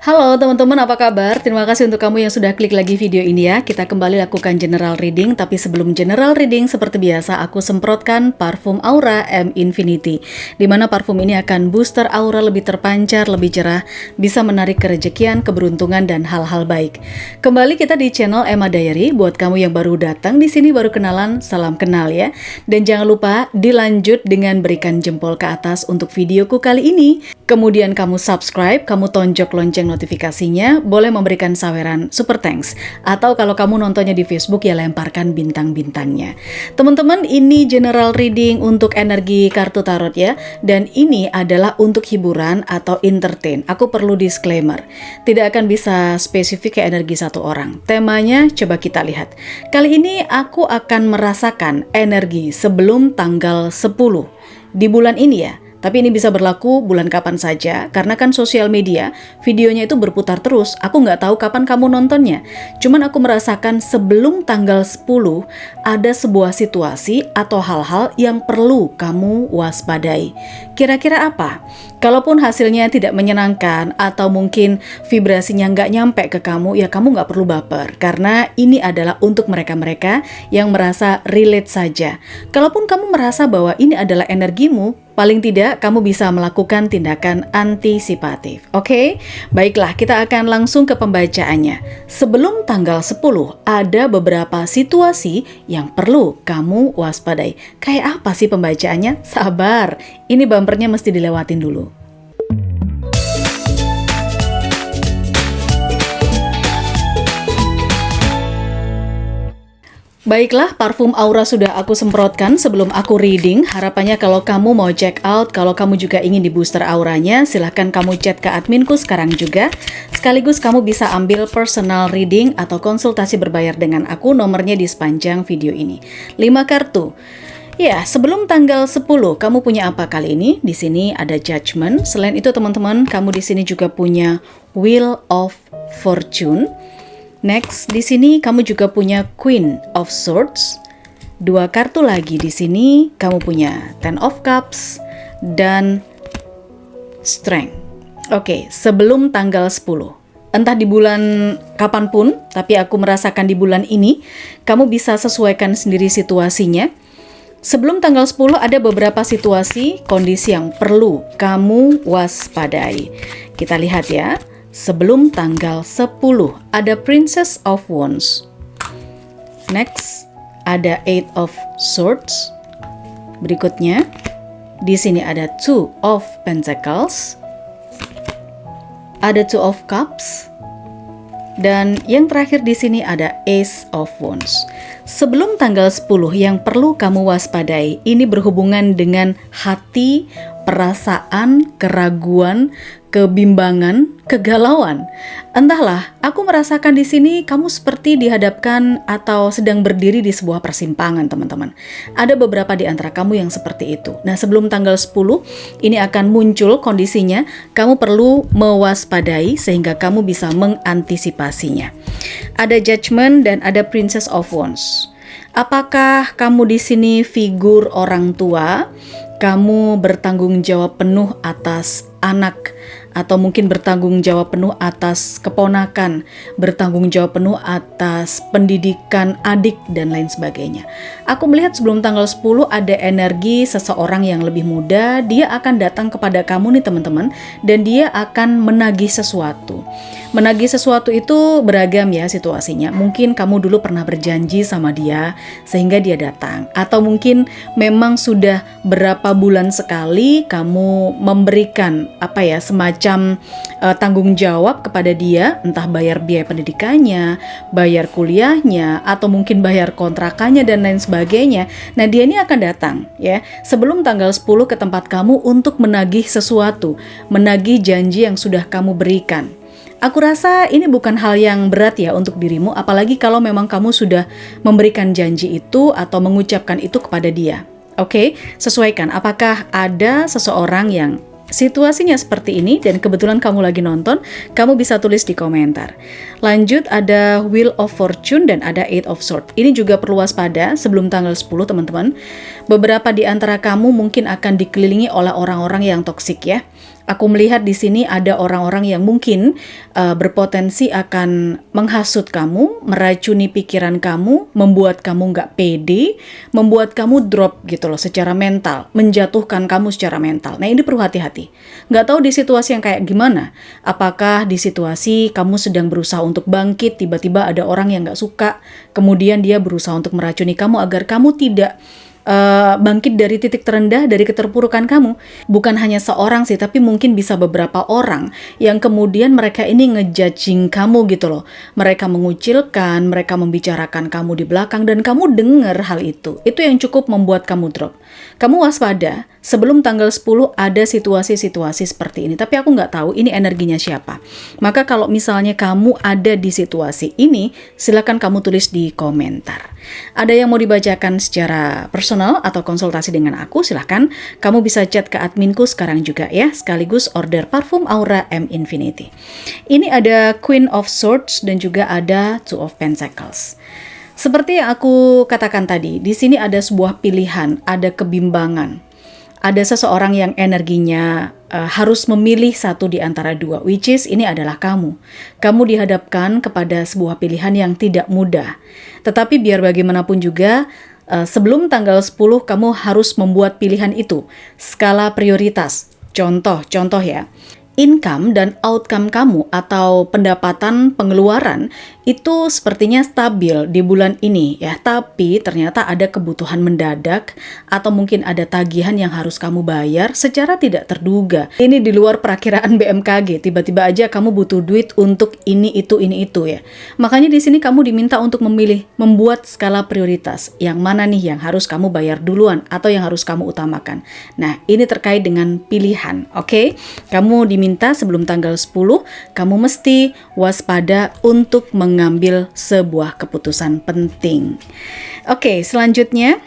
Halo teman-teman, apa kabar? Terima kasih untuk kamu yang sudah klik lagi video ini ya. Kita kembali lakukan general reading, tapi sebelum general reading seperti biasa aku semprotkan parfum Aura M Infinity. Dimana parfum ini akan booster aura lebih terpancar, lebih cerah, bisa menarik kerejekian, keberuntungan dan hal-hal baik. Kembali kita di channel Emma Diary. Buat kamu yang baru datang di sini baru kenalan, salam kenal ya. Dan jangan lupa dilanjut dengan berikan jempol ke atas untuk videoku kali ini. Kemudian kamu subscribe, kamu tonjok lonceng notifikasinya, boleh memberikan saweran super thanks. Atau kalau kamu nontonnya di Facebook ya lemparkan bintang-bintangnya. Teman-teman, ini general reading untuk energi kartu tarot ya. Dan ini adalah untuk hiburan atau entertain. Aku perlu disclaimer. Tidak akan bisa spesifik ke energi satu orang. Temanya coba kita lihat. Kali ini aku akan merasakan energi sebelum tanggal 10 di bulan ini ya. Tapi ini bisa berlaku bulan kapan saja, karena kan sosial media, videonya itu berputar terus, aku nggak tahu kapan kamu nontonnya. Cuman aku merasakan sebelum tanggal 10, ada sebuah situasi atau hal-hal yang perlu kamu waspadai. Kira-kira apa? Kalaupun hasilnya tidak menyenangkan, atau mungkin vibrasinya nggak nyampe ke kamu, ya kamu nggak perlu baper, karena ini adalah untuk mereka-mereka yang merasa relate saja. Kalaupun kamu merasa bahwa ini adalah energimu, paling tidak kamu bisa melakukan tindakan antisipatif. Oke? Baiklah, kita akan langsung ke pembacaannya. Sebelum tanggal 10, ada beberapa situasi yang perlu kamu waspadai. Kayak apa sih pembacaannya? Sabar, ini bumpernya mesti dilewatin dulu. Baiklah, parfum Aura sudah aku semprotkan sebelum aku reading. Harapannya kalau kamu mau check out, kalau kamu juga ingin di booster auranya, silahkan kamu chat ke adminku sekarang juga. Sekaligus kamu bisa ambil personal reading atau konsultasi berbayar dengan aku, nomornya di sepanjang video ini. 5 kartu. Ya, sebelum tanggal 10, kamu punya apa kali ini? Di sini ada Judgment. Selain itu teman-teman, kamu di sini juga punya Wheel of Fortune. Next, di sini kamu juga punya Queen of Swords. 2 kartu lagi di sini kamu punya Ten of Cups dan Strength. Oke, sebelum tanggal 10. Entah di bulan kapanpun, tapi aku merasakan di bulan ini, kamu bisa sesuaikan sendiri situasinya. Sebelum tanggal 10 ada beberapa situasi, kondisi yang perlu kamu waspadai. Kita lihat ya. Sebelum tanggal 10 ada Princess of Wands. Next ada Eight of Swords. Berikutnya di sini ada Two of Pentacles. Ada Two of Cups. Dan yang terakhir di sini ada Ace of Wands. Sebelum tanggal 10 yang perlu kamu waspadai, ini berhubungan dengan hati, perasaan, keraguan, kebimbangan, kegalauan. Entahlah, aku merasakan di sini kamu seperti dihadapkan atau sedang berdiri di sebuah persimpangan, teman-teman. Ada beberapa di antara kamu yang seperti itu. Nah, sebelum tanggal 10, ini akan muncul kondisinya, kamu perlu mewaspadai sehingga kamu bisa mengantisipasinya. Ada Judgment dan ada Princess of Wands. Apakah kamu di sini figur orang tua? Kamu bertanggung jawab penuh atas anak, atau mungkin bertanggung jawab penuh atas keponakan, bertanggung jawab penuh atas pendidikan adik, dan lain sebagainya. Aku melihat sebelum tanggal 10 ada energi seseorang yang lebih muda, dia akan datang kepada kamu nih teman-teman, dan dia akan menagih sesuatu. Menagih sesuatu itu beragam ya situasinya. Mungkin kamu dulu pernah berjanji sama dia sehingga dia datang. Atau mungkin memang sudah berapa bulan sekali kamu memberikan semacam tanggung jawab kepada dia, entah bayar biaya pendidikannya, bayar kuliahnya, atau mungkin bayar kontrakannya dan lain sebagainya. Nah, dia ini akan datang ya sebelum tanggal 10 ke tempat kamu untuk menagih sesuatu, menagih janji yang sudah kamu berikan. Aku rasa ini bukan hal yang berat ya untuk dirimu, apalagi kalau memang kamu sudah memberikan janji itu atau mengucapkan itu kepada dia. Oke, sesuaikan. Apakah ada seseorang yang situasinya seperti ini dan kebetulan kamu lagi nonton, kamu bisa tulis di komentar. Lanjut ada Wheel of Fortune dan ada Eight of Swords. Ini juga perlu waspada sebelum tanggal 10 teman-teman. Beberapa di antara kamu mungkin akan dikelilingi oleh orang-orang yang toksik ya. Aku melihat di sini ada orang-orang yang mungkin berpotensi akan menghasut kamu, meracuni pikiran kamu, membuat kamu nggak pede, membuat kamu drop gitu loh secara mental, menjatuhkan kamu secara mental. Nah, ini perlu hati-hati. Nggak tahu di situasi yang kayak gimana. Apakah di situasi kamu sedang berusaha untuk bangkit, tiba-tiba ada orang yang nggak suka, kemudian dia berusaha untuk meracuni kamu agar kamu tidak bangkit dari titik terendah, dari keterpurukan kamu. Bukan hanya seorang sih, tapi mungkin bisa beberapa orang yang kemudian mereka ini ngejudging kamu gitu loh. Mereka mengucilkan, mereka membicarakan kamu di belakang, dan kamu dengar hal itu. Itu yang cukup membuat kamu drop. Kamu waspada, sebelum tanggal 10 ada situasi-situasi seperti ini, tapi aku nggak tahu ini energinya siapa. Maka kalau misalnya kamu ada di situasi ini, silakan kamu tulis di komentar. Ada yang mau dibacakan secara personal atau konsultasi dengan aku, silahkan. Kamu bisa chat ke adminku sekarang juga ya, sekaligus order parfum Aura M Infinity. Ini ada Queen of Swords dan juga ada Two of Pentacles. Seperti yang aku katakan tadi, di sini ada sebuah pilihan, ada kebimbangan. Ada seseorang yang energinya harus memilih satu di antara dua, which is ini adalah kamu. Kamu dihadapkan kepada sebuah pilihan yang tidak mudah. Tetapi biar bagaimanapun juga, sebelum tanggal 10 kamu harus membuat pilihan itu. Skala prioritas. Contoh ya. Income dan outcome kamu atau pendapatan pengeluaran itu sepertinya stabil di bulan ini ya, tapi ternyata ada kebutuhan mendadak atau mungkin ada tagihan yang harus kamu bayar secara tidak terduga. Ini di luar perakiraan BMKG, tiba-tiba aja kamu butuh duit untuk ini itu ya. Makanya di sini kamu diminta untuk memilih, membuat skala prioritas. Yang mana nih yang harus kamu bayar duluan atau yang harus kamu utamakan. Nah, ini terkait dengan pilihan, oke? Kamu diminta sebelum tanggal 10, kamu mesti waspada untuk mengambil sebuah keputusan penting. Oke, selanjutnya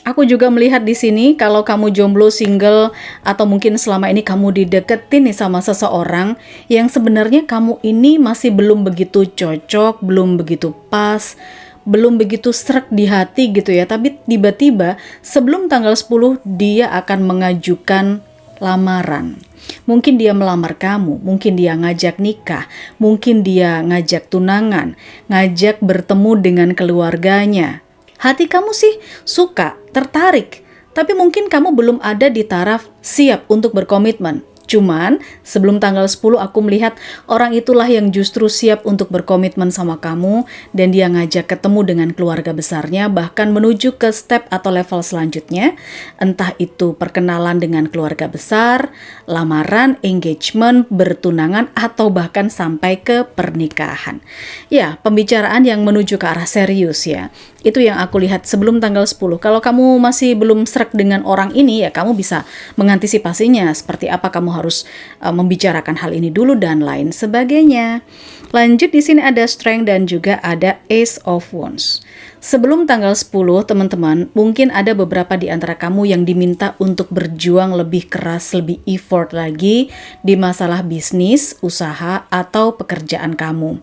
aku juga melihat di sini kalau kamu jomblo, single, atau mungkin selama ini kamu dideketin nih sama seseorang yang sebenarnya kamu ini masih belum begitu cocok, belum begitu pas, belum begitu srek di hati gitu ya, tapi tiba-tiba sebelum tanggal 10 dia akan mengajukan lamaran. Mungkin dia melamar kamu, mungkin dia ngajak nikah, mungkin dia ngajak tunangan, ngajak bertemu dengan keluarganya. Hati kamu sih suka, tertarik, tapi mungkin kamu belum ada di taraf siap untuk berkomitmen. Cuman sebelum tanggal 10 aku melihat orang itulah yang justru siap untuk berkomitmen sama kamu dan dia ngajak ketemu dengan keluarga besarnya, bahkan menuju ke step atau level selanjutnya. Entah itu perkenalan dengan keluarga besar, lamaran, engagement, bertunangan, atau bahkan sampai ke pernikahan. Ya, pembicaraan yang menuju ke arah serius ya. Itu yang aku lihat sebelum tanggal 10. Kalau kamu masih belum srek dengan orang ini, ya kamu bisa mengantisipasinya. Seperti apa kamu harus membicarakan hal ini dulu dan lain sebagainya. Lanjut, di sini ada Strength dan juga ada Ace of Wands. Sebelum tanggal 10, teman-teman, mungkin ada beberapa di antara kamu yang diminta untuk berjuang lebih keras, lebih effort lagi di masalah bisnis, usaha, atau pekerjaan kamu.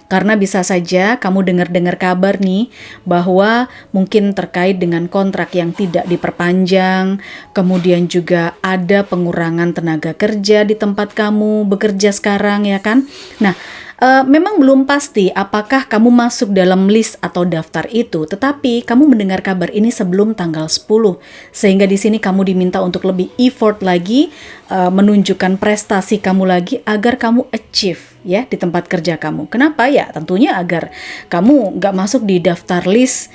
Karena bisa saja kamu dengar-dengar kabar nih bahwa mungkin terkait dengan kontrak yang tidak diperpanjang, kemudian juga ada pengurangan tenaga kerja di tempat kamu bekerja sekarang ya kan. Nah, memang belum pasti apakah kamu masuk dalam list atau daftar itu, tetapi kamu mendengar kabar ini sebelum tanggal 10, sehingga di sini kamu diminta untuk lebih effort lagi, menunjukkan prestasi kamu lagi agar kamu achieve ya di tempat kerja kamu. Kenapa? Ya tentunya agar kamu nggak masuk di daftar list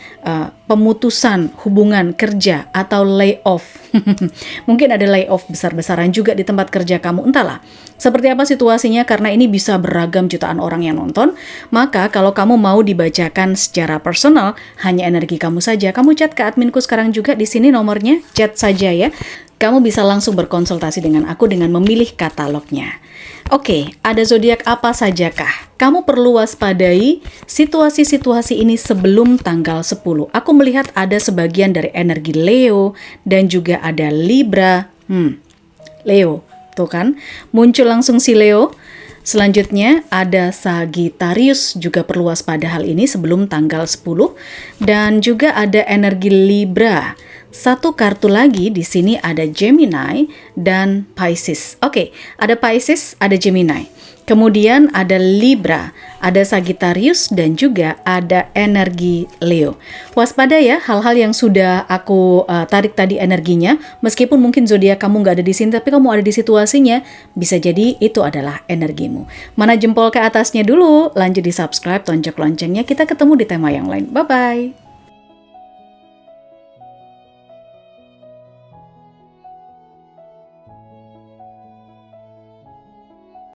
pemutusan hubungan kerja atau layoff. Mungkin ada layoff besar-besaran juga di tempat kerja kamu, entahlah seperti apa situasinya, karena ini bisa beragam jutaan orang yang nonton. Maka kalau kamu mau dibacakan secara personal, hanya energi kamu saja, kamu chat ke adminku sekarang juga, di sini nomornya, chat saja ya. Kamu bisa langsung berkonsultasi dengan aku dengan memilih katalognya. Oke, ada zodiak apa sajakah? Kamu perlu waspadai situasi-situasi ini sebelum tanggal 10. Aku melihat ada sebagian dari energi Leo dan juga ada Libra. Leo, tuh kan? Muncul langsung si Leo. Selanjutnya ada Sagittarius, juga perlu waspada hal ini sebelum tanggal 10. Dan juga ada energi Libra. satu kartu lagi di sini ada Gemini dan Pisces. Oke, ada Pisces, ada Gemini. Kemudian ada Libra, ada Sagittarius, dan juga ada energi Leo. Waspada ya, hal-hal yang sudah aku tarik tadi energinya, meskipun mungkin zodiak kamu nggak ada di sini, tapi kamu ada di situasinya, bisa jadi itu adalah energimu. Mana jempol ke atasnya dulu, lanjut di subscribe, tonjok loncengnya, kita ketemu di tema yang lain. Bye-bye!